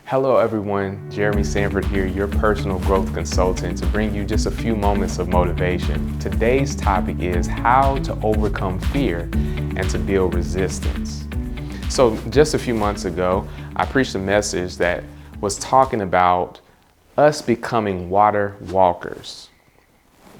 Hello everyone, Jeremy Sanford here, your personal growth consultant, to bring you just a few moments of motivation. Today's topic is how to overcome fear and to build resistance. So just a few months ago, I preached a message that was talking about us becoming water walkers.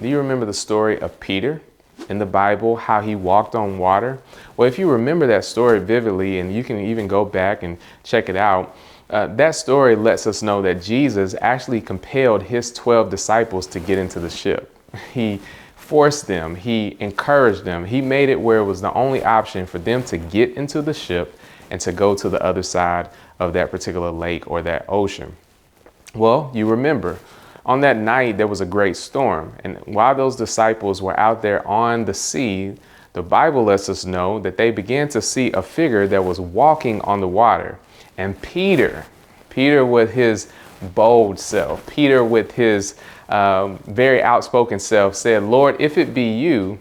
Do you remember the story of Peter in the Bible, how he walked on water? Well, if you remember that story vividly, and you can even go back and check it out, that story lets us know that Jesus actually compelled his 12 disciples to get into the ship. He forced them, he encouraged them, he made it where it was the only option for them to get into the ship and to go to the other side of that particular lake or that ocean. Well, you remember, on that night there was a great storm, and while those disciples were out there on the sea, the Bible lets us know that they began to see a figure that was walking on the water. And Peter with his bold self, Peter with his very outspoken self said, "Lord, if it be you,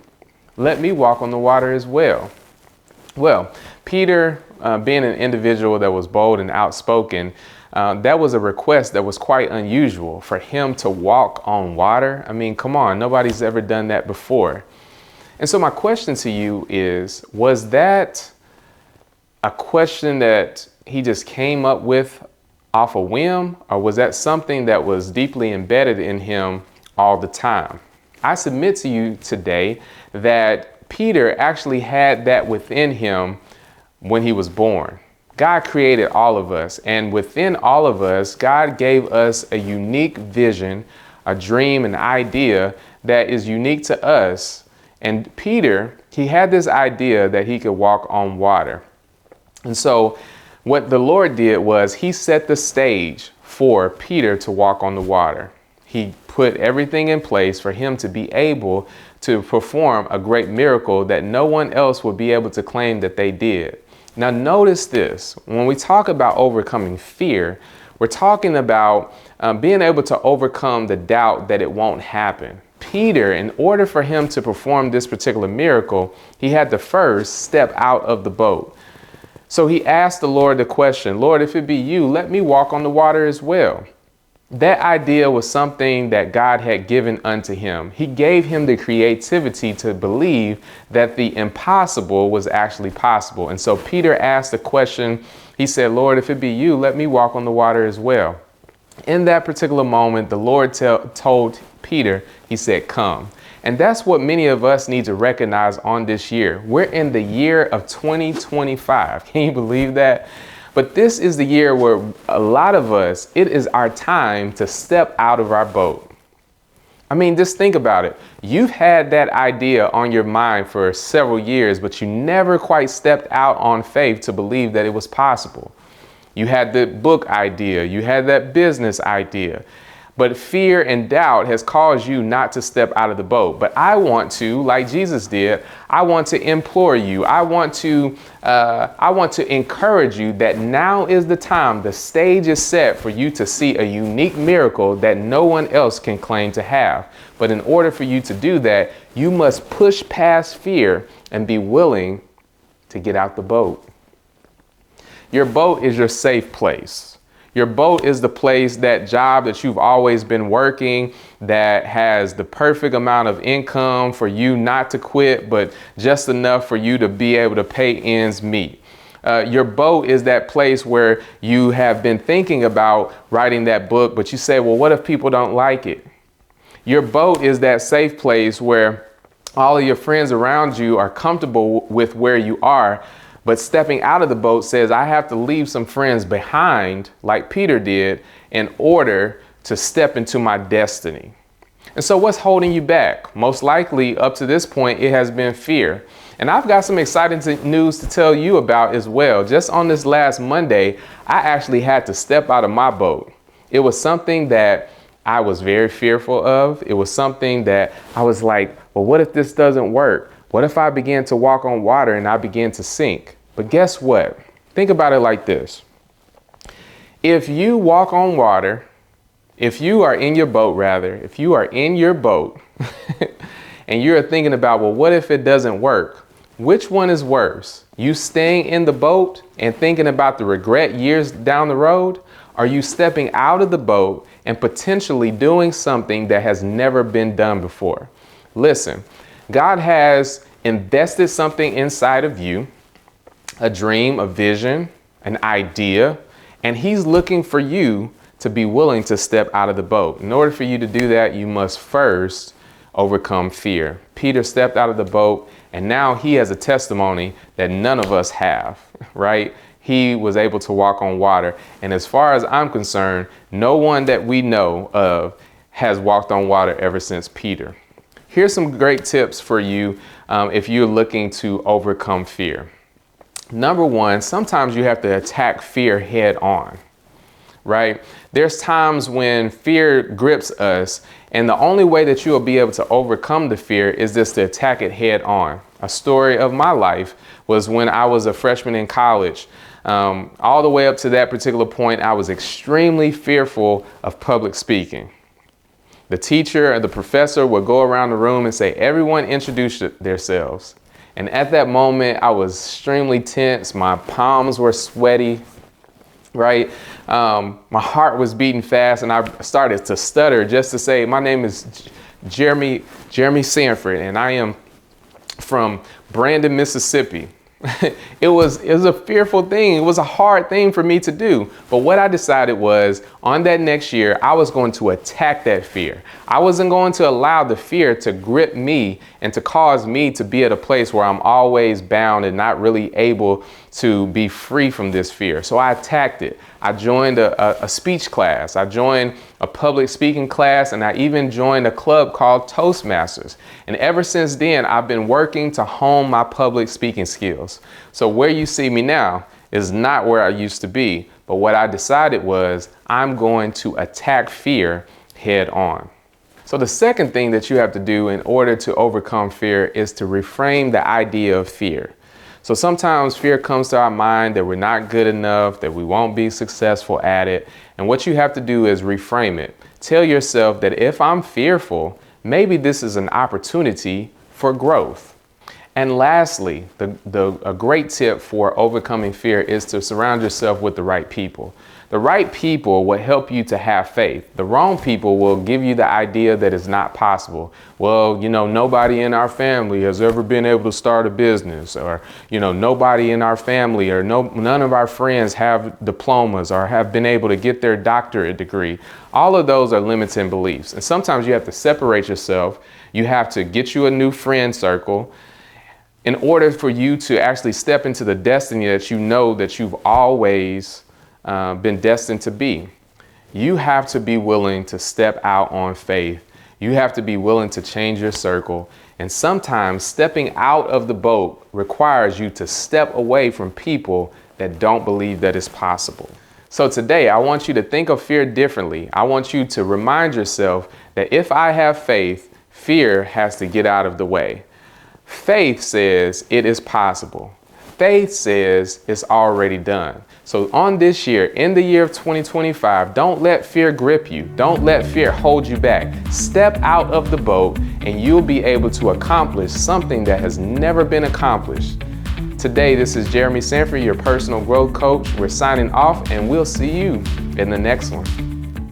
let me walk on the water as well." Well, Peter, being an individual that was bold and outspoken, that was a request that was quite unusual for him to walk on water. I mean, come on, nobody's ever done that before. And so my question to you is, was that a question that he just came up with off a whim, or was that something that was deeply embedded in him all the time? I submit to you today that Peter actually had that within him when he was born. God created all of us, and within all of us, God gave us a unique vision, a dream, an idea that is unique to us. And Peter, he had this idea that he could walk on water. And so what the Lord did was he set the stage for Peter to walk on the water. He put everything in place for him to be able to perform a great miracle that no one else would be able to claim that they did. Now notice this, when we talk about overcoming fear, we're talking about being able to overcome the doubt that it won't happen. Peter, in order for him to perform this particular miracle, he had to first step out of the boat. So he asked the Lord the question, "Lord, if it be you, let me walk on the water as well." That idea was something that God had given unto him. He gave him the creativity to believe that the impossible was actually possible. And so Peter asked the question, he said, "Lord, if it be you, let me walk on the water as well." In that particular moment, the Lord told Peter, he said, "Come." And that's what many of us need to recognize on this year. We're in the year of 2025. Can you believe that? But this is the year where a lot of us, it is our time to step out of our boat. I mean, just think about it. You've had that idea on your mind for several years, but you never quite stepped out on faith to believe that it was possible. You had the book idea, you had that business idea, but fear and doubt has caused you not to step out of the boat. But I want to, like Jesus did, I want to implore you. I want to encourage you that now is the time. The stage is set for you to see a unique miracle that no one else can claim to have. But in order for you to do that, you must push past fear and be willing to get out the boat. Your boat is your safe place. Your boat is the place, that job that you've always been working, that has the perfect amount of income for you not to quit, but just enough for you to be able to pay ends meet. Your boat is that place where you have been thinking about writing that book, but you say, well, what if people don't like it? Your boat is that safe place where all of your friends around you are comfortable with where you are. But stepping out of the boat says, I have to leave some friends behind, like Peter did, in order to step into my destiny. And so what's holding you back? Most likely, up to this point, it has been fear. And I've got some exciting news to tell you about as well. Just on this last Monday, I actually had to step out of my boat. It was something that I was very fearful of. It was something that I was like, well, what if this doesn't work? What if I began to walk on water and I began to sink? But guess what? Think about it like this. If you walk on water, if you are in your boat, and you're thinking about, well, what if it doesn't work? Which one is worse? You staying in the boat and thinking about the regret years down the road? Or you stepping out of the boat and potentially doing something that has never been done before? Listen, God has invested something inside of you, a dream, a vision, an idea, and He's looking for you to be willing to step out of the boat. In order for you to do that, you must first overcome fear. Peter stepped out of the boat, and now he has a testimony that none of us have, right? He was able to walk on water. And as far as I'm concerned, no one that we know of has walked on water ever since Peter. Here's some great tips for you if you're looking to overcome fear. Number one, sometimes you have to attack fear head on, right? There's times when fear grips us, and the only way that you will be able to overcome the fear is just to attack it head on. A story of my life was when I was a freshman in college. All the way up to that particular point, I was extremely fearful of public speaking. The teacher or the professor would go around the room and say, everyone introduce themselves. And at that moment, I was extremely tense. My palms were sweaty, right? My heart was beating fast, and I started to stutter just to say, my name is Jeremy Sanford, and I am from Brandon, Mississippi. It was a fearful thing. It was a hard thing for me to do. But what I decided was, on that next year, I was going to attack that fear. I wasn't going to allow the fear to grip me and to cause me to be at a place where I'm always bound and not really able to be free from this fear. So I attacked it. I joined a speech class. I joined a public speaking class, and I even joined a club called Toastmasters. And ever since then, I've been working to hone my public speaking skills. So where you see me now is not where I used to be. But what I decided was, I'm going to attack fear head on. So the second thing that you have to do in order to overcome fear is to reframe the idea of fear. So sometimes fear comes to our mind that we're not good enough, that we won't be successful at it. And what you have to do is reframe it. Tell yourself that if I'm fearful, maybe this is an opportunity for growth. And lastly, a great tip for overcoming fear is to surround yourself with the right people. The right people will help you to have faith. The wrong people will give you the idea that it's not possible. Well, nobody in our family has ever been able to start a business, or, nobody in our family or none of our friends have diplomas or have been able to get their doctorate degree. All of those are limiting beliefs. And sometimes you have to separate yourself. You have to get you a new friend circle in order for you to actually step into the destiny that you know that you've always been destined to be. You have to be willing to step out on faith. You have to be willing to change your circle. And sometimes stepping out of the boat requires you to step away from people that don't believe that it's possible. So today, I want you to think of fear differently. I want you to remind yourself that if I have faith, fear has to get out of the way. Faith says it is possible. Faith says it's already done. So on this year, in the year of 2025, don't let fear grip you. Don't let fear hold you back. Step out of the boat and you'll be able to accomplish something that has never been accomplished. Today, this is Jeremy Sanford, your personal growth coach. We're signing off, and we'll see you in the next one.